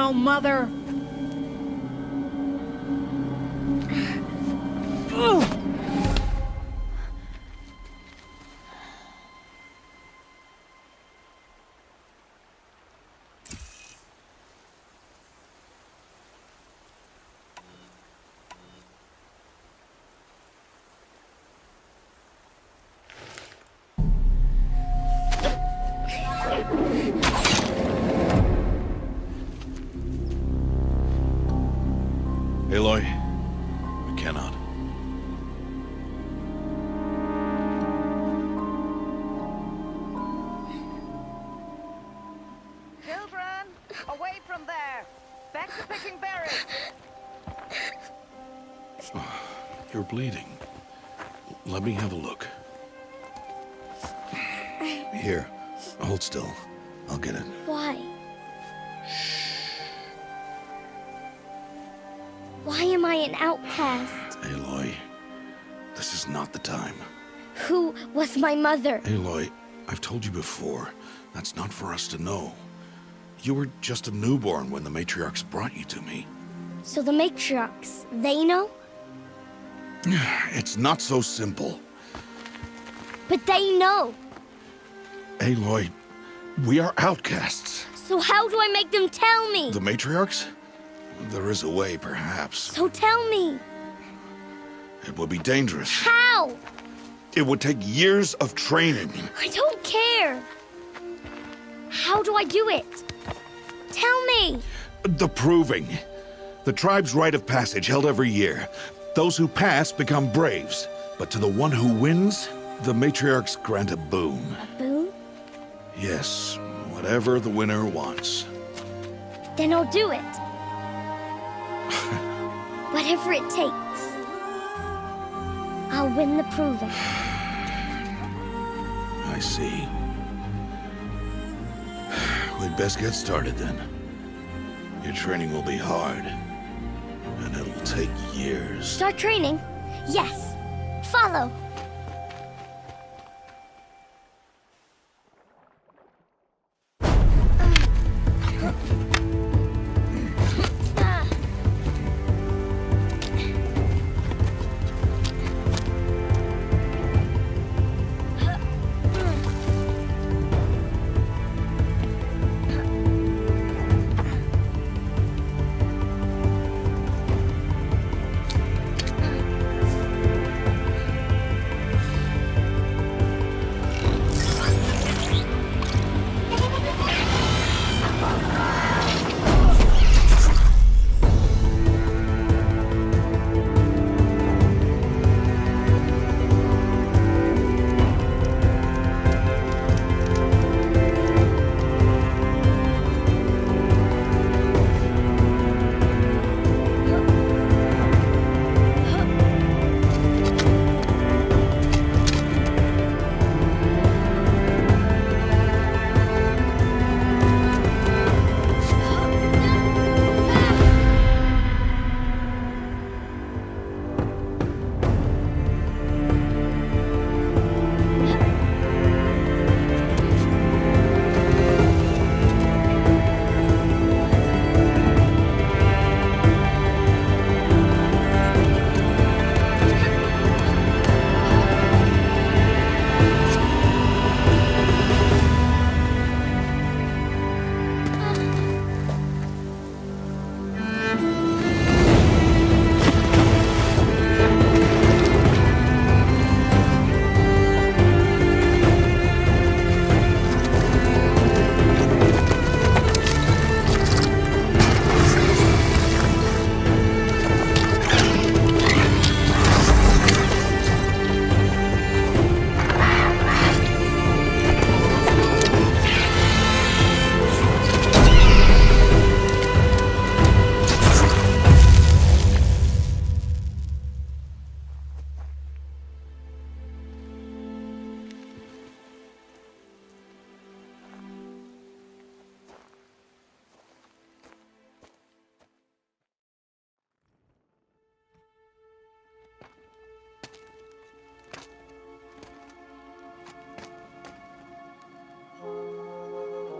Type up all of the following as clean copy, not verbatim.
now, Mother. Aloy, I cannot. Children, away from there. Back to picking berries. You're bleeding. Let me have a look. Here, hold still. I'll get it. Why? Why am I an outcast? Aloy, this is not the time. Who was my mother? Aloy, I've told you before, that's not for us to know. You were just a newborn when the matriarchs brought you to me. So the matriarchs, they know? It's not so simple. But they know. Aloy, we are outcasts. So how do I make them tell me? The matriarchs? There is a way, perhaps. So tell me. It would be dangerous. How? It would take years of training. I don't care. How do I do it? Tell me. The proving. The tribe's rite of passage held every year. Those who pass become braves. But to the one who wins, the matriarchs grant a boon. A boon? Yes, whatever the winner wants. Then I'll do it. Whatever it takes. I'll win the proving. I see. We'd best get started then. Your training will be hard, and it'll take years. Start training? Yes. Follow.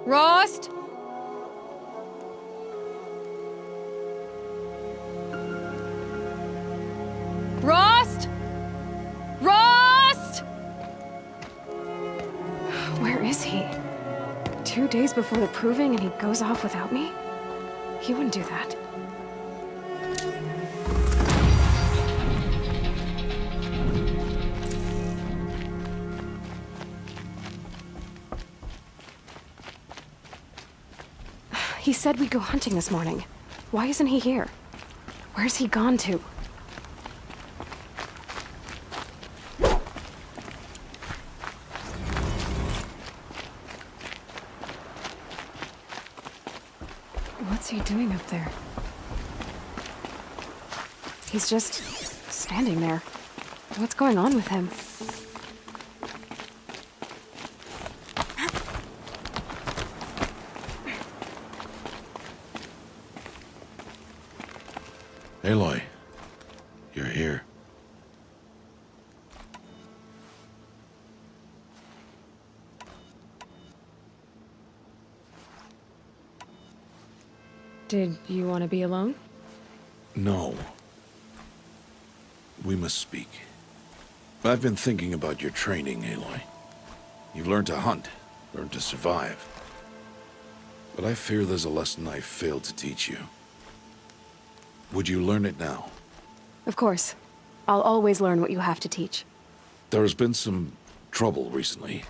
Rost? 2 days before the proving and he goes off without me? He wouldn't do that. He said we'd go hunting this morning. Why isn't he here? Where's he gone to? What's he doing up there? He's just standing there. What's going on with him? Aloy, you're here. Did you want to be alone? No. We must speak. I've been thinking about your training, Aloy. You've learned to hunt, learned to survive. But I fear there's a lesson I failed to teach you. Would you learn it now? Of course. I'll always learn what you have to teach. There has been some trouble recently.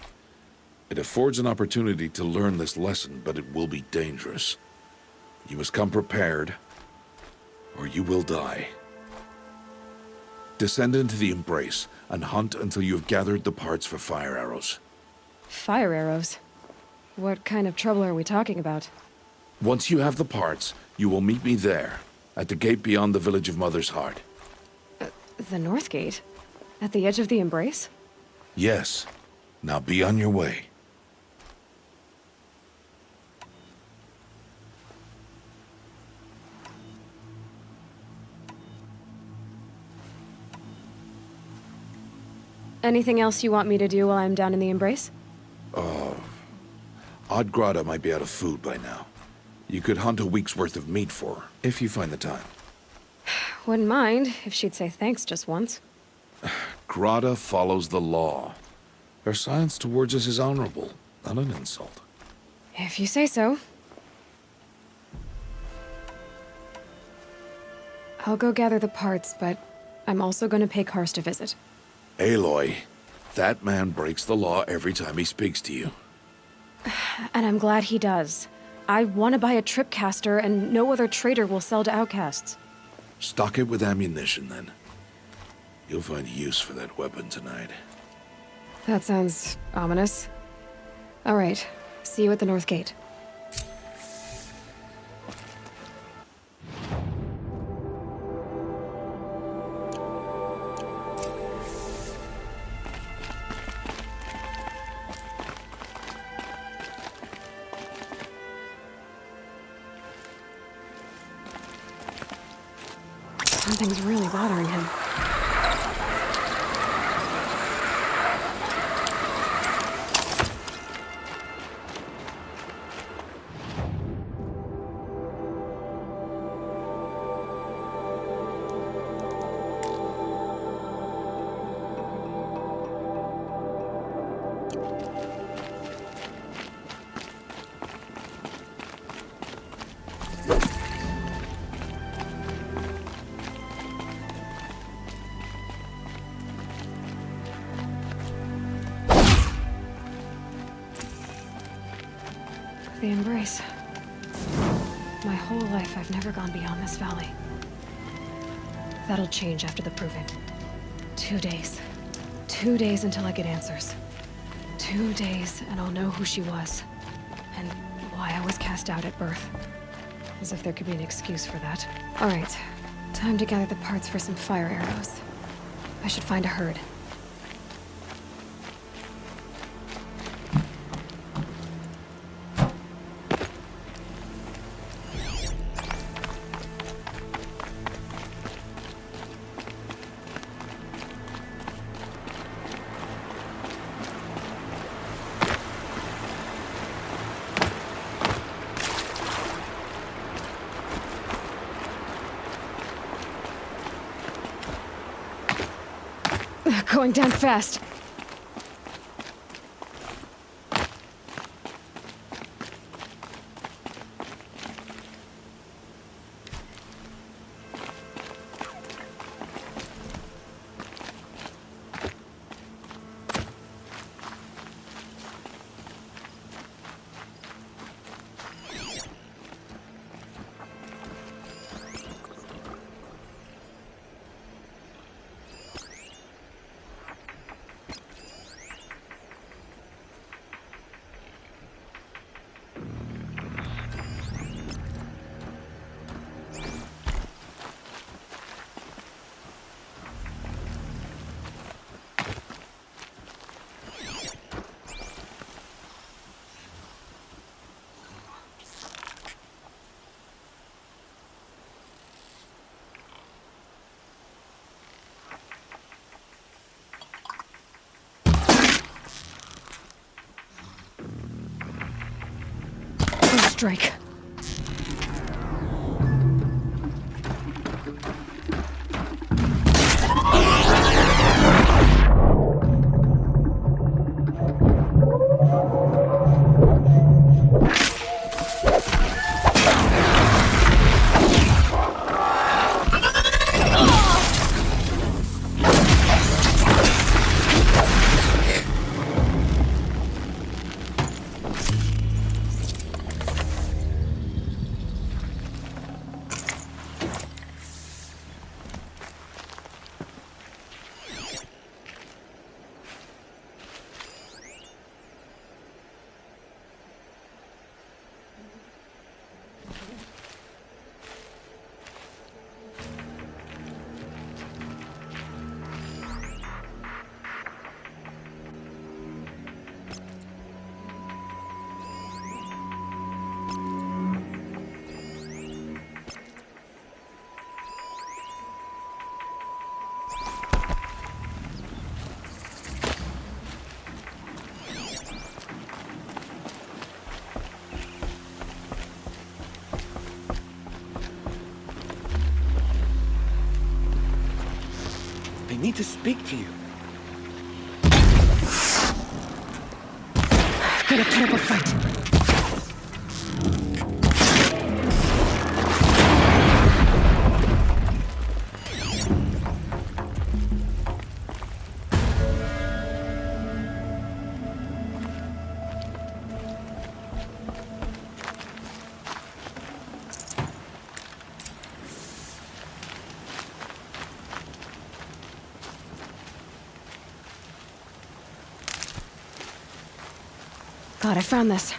It affords an opportunity to learn this lesson, but it will be dangerous. You must come prepared, or you will die. Descend into the Embrace and hunt until you have gathered the parts for fire arrows. Fire arrows? What kind of trouble are we talking about? Once you have the parts, you will meet me there, at the gate beyond the village of Mother's Heart. The North Gate? At the edge of the Embrace? Yes. Now be on your way. Anything else you want me to do while I'm down in the Embrace? Odd Grata might be out of food by now. You could hunt a week's worth of meat for her, if you find the time. Wouldn't mind if she'd say thanks just once. Grata follows the law. Her silence towards us is honorable, not an insult. If you say so. I'll go gather the parts, but I'm also going to pay Karst a visit. Aloy, that man breaks the law every time he speaks to you. And I'm glad he does. I want to buy a tripcaster, and no other trader will sell to outcasts. Stock it with ammunition, then. You'll find use for that weapon tonight. That sounds ominous. All right. See you at the North Gate. Something's really bothering him. The Embrace. My whole life, I've never gone beyond this valley. That'll change after the proving. 2 days. 2 days until I get answers. 2 days, and I'll know who she was. And why I was cast out at birth. As if there could be an excuse for that. All right. Time to gather the parts for some fire arrows. I should find a herd. Going down fast. Drake. They need to speak to you. Gotta put up a fight. God, I found this.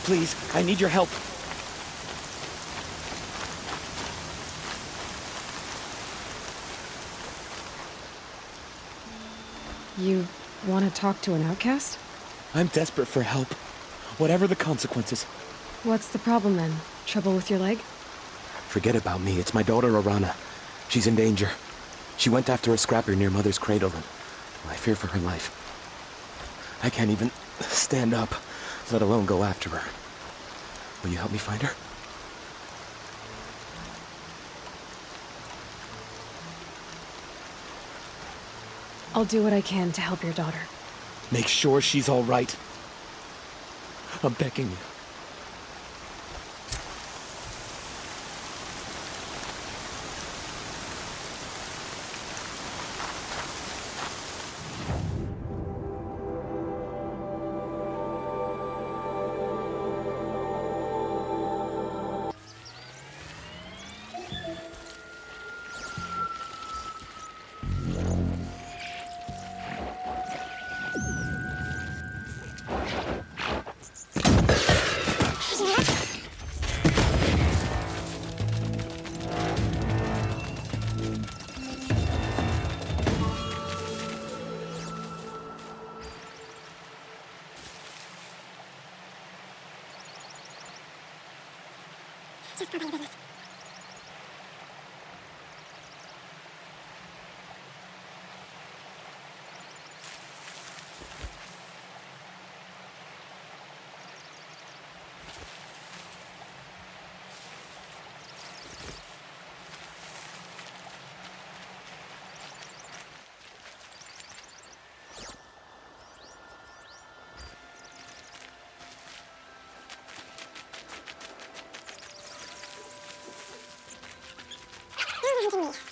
Please, I need your help. You want to talk to an outcast? I'm desperate for help. Whatever the consequences. What's the problem then? Trouble with your leg? Forget about me. It's my daughter, Arana. She's in danger. She went after a scrapper near Mother's cradle, and I fear for her life. I can't even stand up, let alone go after her. Will you help me find her? I'll do what I can to help your daughter. Make sure she's all right. I'm begging you. Just go about your business. You're hunting me.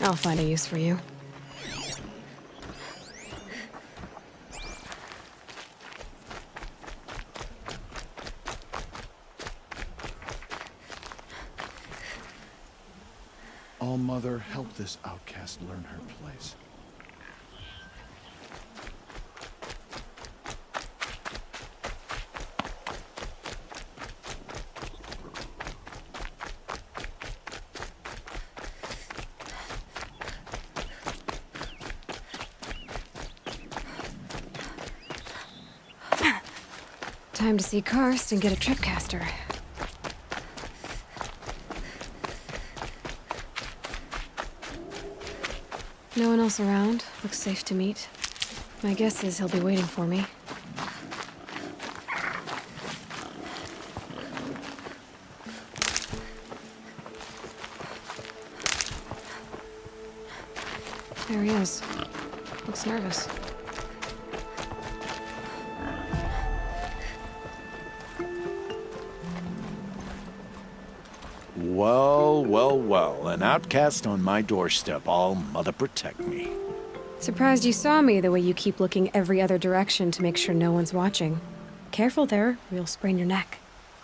I'll find a use for you. All-Mother, help this outcast learn her place. Time to see Karst and get a tripcaster. No one else around. Looks safe to meet. My guess is he'll be waiting for me. There he is. Looks nervous. Well, well, well. An outcast on my doorstep. All mother protect me. Surprised you saw me the way you keep looking every other direction to make sure no one's watching. Careful there, or you'll sprain your neck.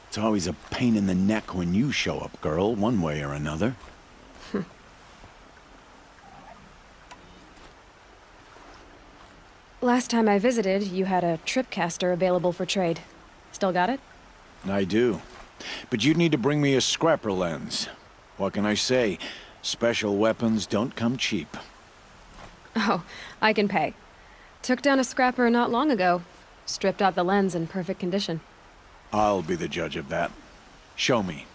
It's always a pain in the neck when you show up, girl, one way or another. Last time I visited, you had a tripcaster available for trade. Still got it? I do. But you'd need to bring me a scrapper lens. What can I say? Special weapons don't come cheap. Oh, I can pay. Took down a scrapper not long ago. Stripped out the lens in perfect condition. I'll be the judge of that. Show me.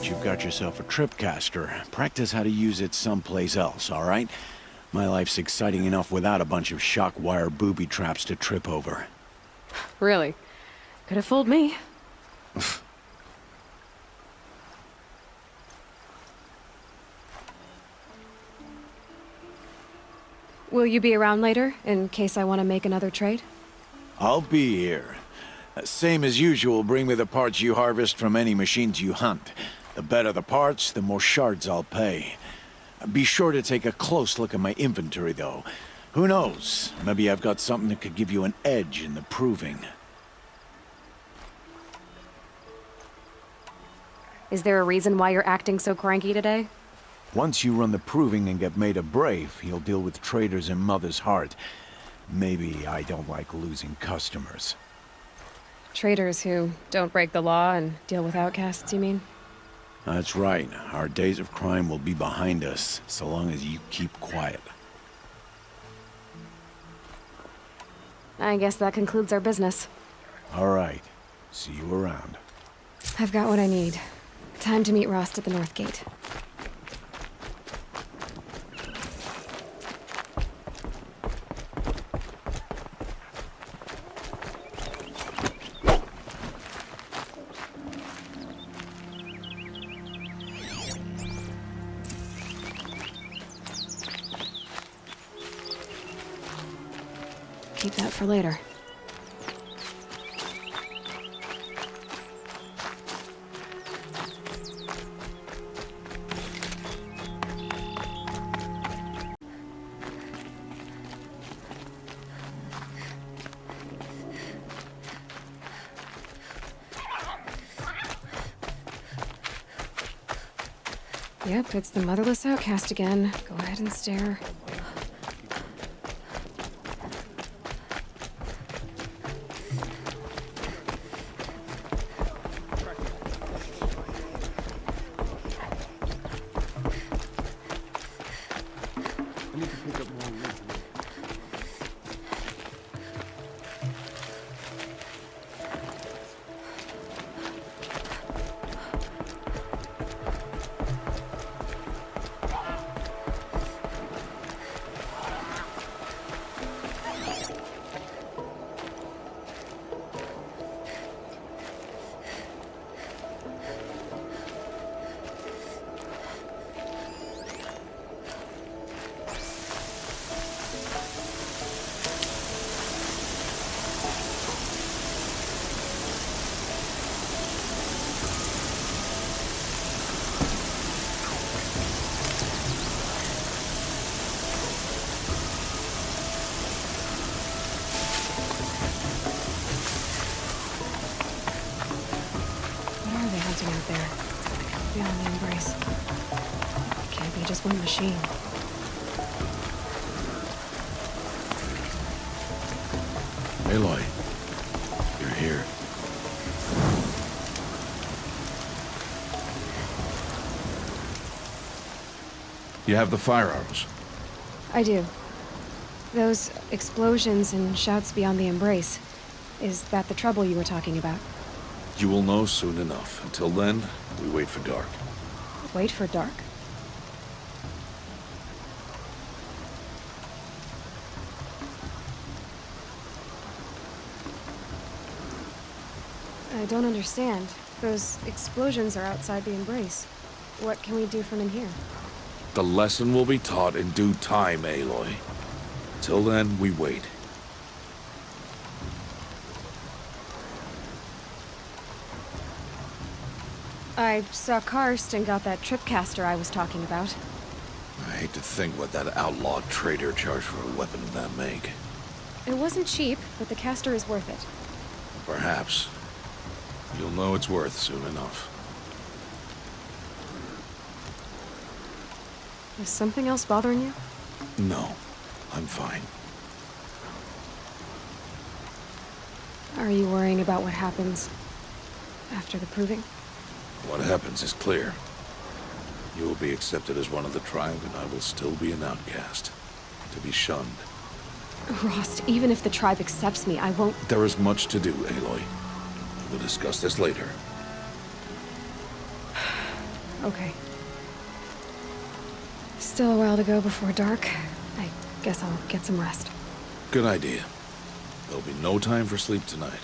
You've got yourself a tripcaster. Practice how to use it someplace else, all right? My life's exciting enough without a bunch of shock wire booby traps to trip over. Really? Could have fooled me. Will you be around later, in case I want to make another trade? I'll be here. Same as usual, bring me the parts you harvest from any machines you hunt. The better the parts, the more shards I'll pay. Be sure to take a close look at my inventory, though. Who knows? Maybe I've got something that could give you an edge in the proving. Is there a reason why you're acting so cranky today? Once you run the proving and get made a brave, you'll deal with traitors in Mother's Heart. Maybe I don't like losing customers. Traitors who don't break the law and deal with outcasts, you mean? That's right. Our days of crime will be behind us, so long as you keep quiet. I guess that concludes our business. All right. See you around. I've got what I need. Time to meet Rost at the North Gate. Keep that for later. Yep, it's the motherless outcast again. Go ahead and stare. interesting out there. Beyond the embrace. Can't be just one machine. Aloy, you're here. You have the fire arrows. I do. Those explosions and shouts beyond the embrace. Is that the trouble you were talking about? You will know soon enough. Until then, we wait for dark. Wait for dark? I don't understand. Those explosions are outside the embrace. What can we do from in here? The lesson will be taught in due time, Aloy. Till then, we wait. I saw Karst and got that tripcaster I was talking about. I hate to think what that outlawed trader charged for a weapon of that make. It wasn't cheap, but the caster is worth it. Perhaps. You'll know it's worth soon enough. Is something else bothering you? No, I'm fine. Are you worrying about what happens after the proving? What happens is clear. You will be accepted as one of the tribe, and I will still be an outcast. To be shunned. Rost, even if the tribe accepts me, I won't... There is much to do, Aloy. We'll discuss this later. Okay. Still a while to go before dark. I guess I'll get some rest. Good idea. There'll be no time for sleep tonight.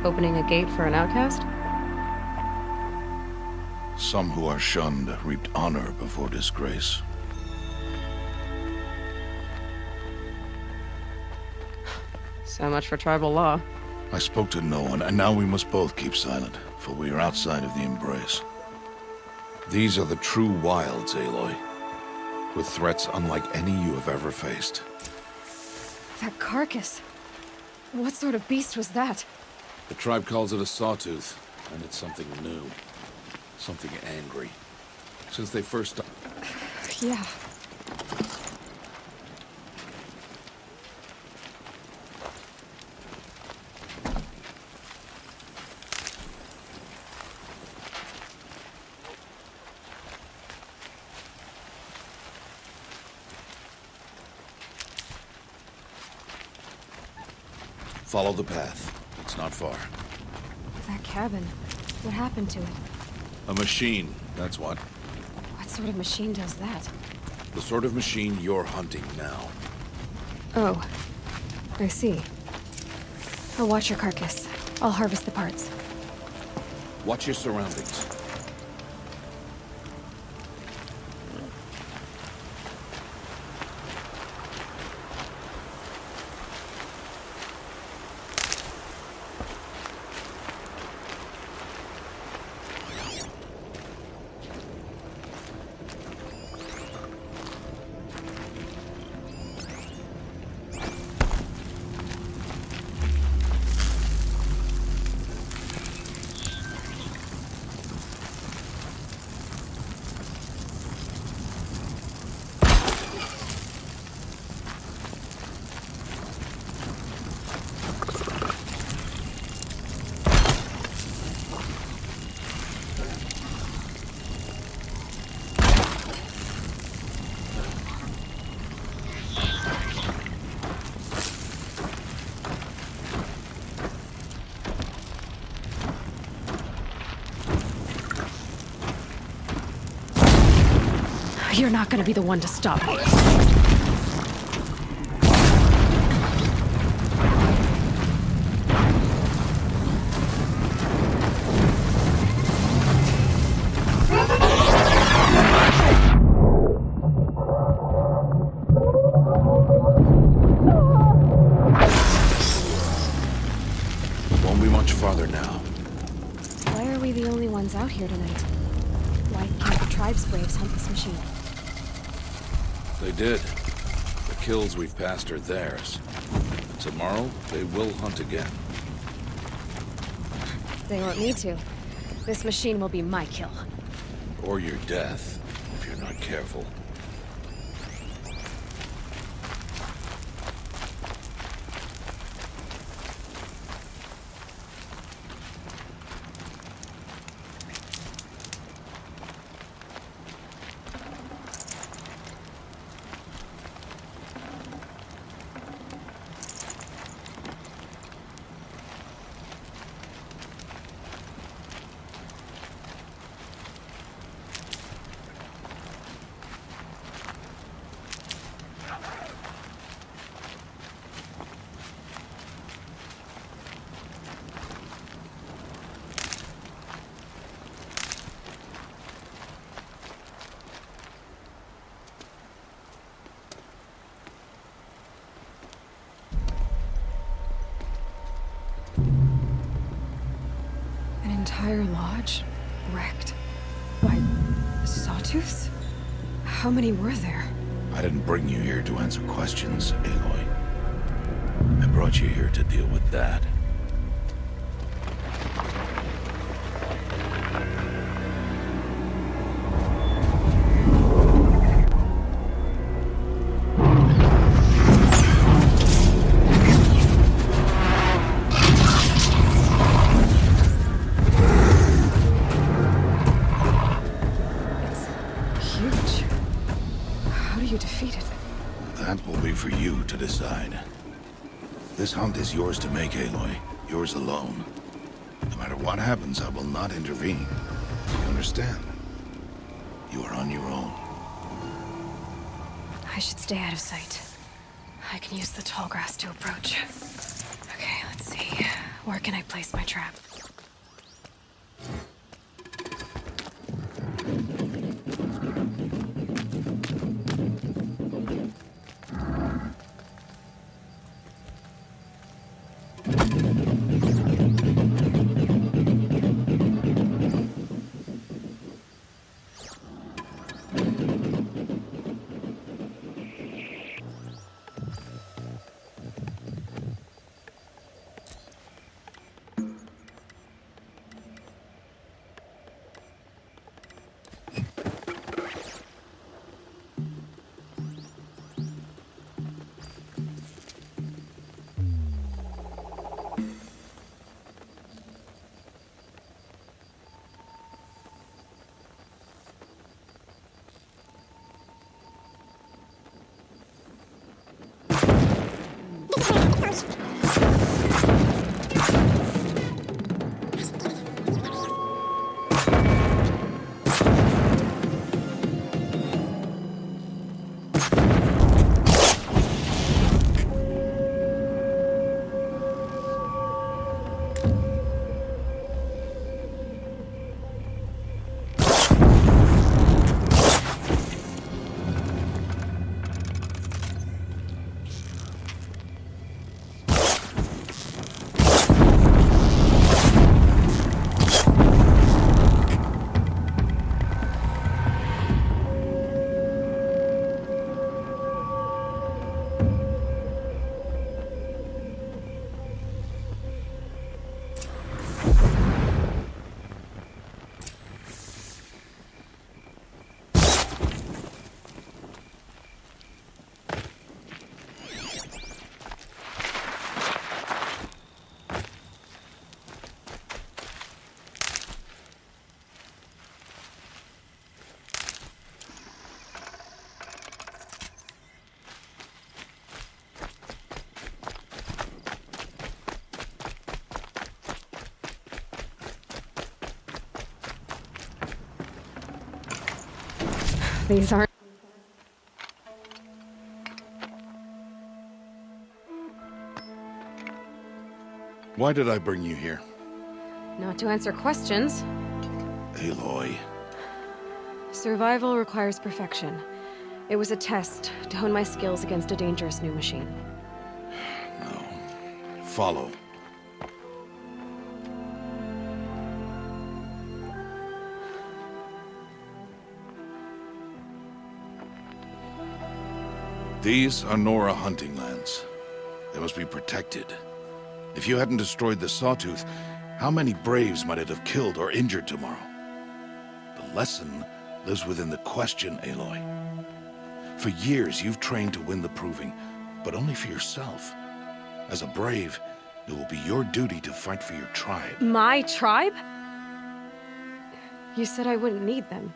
Opening a gate for an outcast? Some who are shunned reaped honor before disgrace. So much for tribal law. I spoke to no one, and now we must both keep silent, for we are outside of the embrace. These are the true wilds, Aloy, with threats unlike any you have ever faced. That carcass. What sort of beast was that? The tribe calls it a sawtooth, and it's something new. Something angry. Since they first... Yeah. Follow the path. It's not far. That cabin. What happened to it? A machine, that's what. What sort of machine does that? The sort of machine you're hunting now. Oh. I see. I'll watch your carcass. I'll harvest the parts. Watch your surroundings. You're not gonna be the one to stop me. Won't be much farther now. Why are we the only ones out here tonight? Why can't the tribe's braves hunt this machine? They did. The kills we've passed are theirs. Tomorrow, they will hunt again. They won't need to. This machine will be my kill. Or your death, if you're not careful. An entire lodge wrecked by sawtooths? How many were there? I didn't bring you here to answer questions, Aloy. I brought you here to deal with that. It's huge. How do you defeat it? That will be for you to decide. This hunt is yours to make, Aloy. Yours alone. No matter what happens, I will not intervene. You understand? You are on your own. I should stay out of sight. I can use the tall grass to approach. Okay, let's see. Where can I place my trap? These aren't Why did I bring you here? Not to answer questions. Aloy. Survival requires perfection. It was a test to hone my skills against a dangerous new machine. No. Follow. These are Nora hunting lands. They must be protected. If you hadn't destroyed the Sawtooth, how many Braves might it have killed or injured tomorrow? The lesson lives within the question, Aloy. For years, you've trained to win the Proving, but only for yourself. As a Brave, it will be your duty to fight for your tribe. My tribe? You said I wouldn't need them.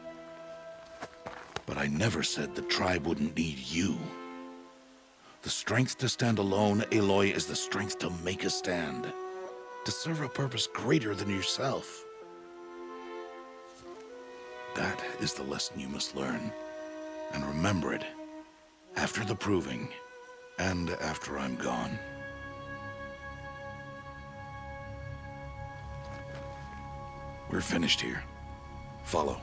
But I never said the tribe wouldn't need you. The strength to stand alone, Aloy, is the strength to make a stand. To serve a purpose greater than yourself. That is the lesson you must learn. And remember it. After the Proving. And after I'm gone. We're finished here. Follow.